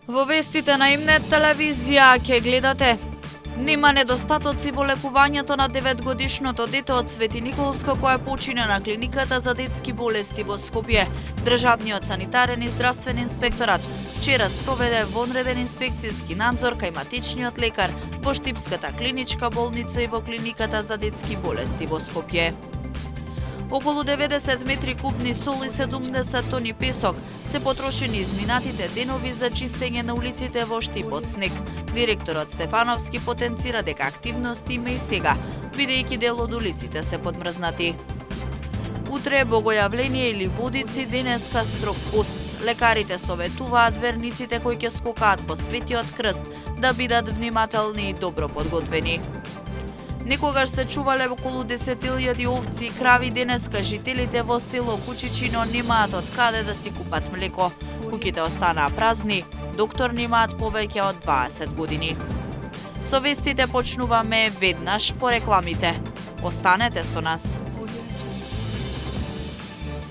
Во вестите на Имнет телевизија ќе гледате: нема недостатоци во лекувањето на 9-годишното дете од Свети Николско која почина на клиниката за детски болести во Скопје. Државниот санитарен и здравствен инспекторат вчера спроведе вонреден инспекцијски надзор кај матичниот лекар во Штипската клиничка болница и во клиниката за детски болести во Скопје. Околу 90 метри кубни сол и 70 тони песок се потрошени изминатите денови за чистење на улиците во Штип од снег. Директорот Стефановски потенцира дека активност има и сега, бидејќи дел од улиците се подмрзнати. Утре богојавление или водици, денеска строг пост. Лекарите советуваат верниците кои ќе скокаат по Светиот крст да бидат внимателни и добро подготвени. Некогаш се чувале околу 10.000 овци и крави, денеска жителите во село Кучичино немаат од каде да си купат млеко. Куќите останаа празни, доктор немаат повеќе од 20 години. Со вестите почнуваме веднаш по рекламите. Останете со нас.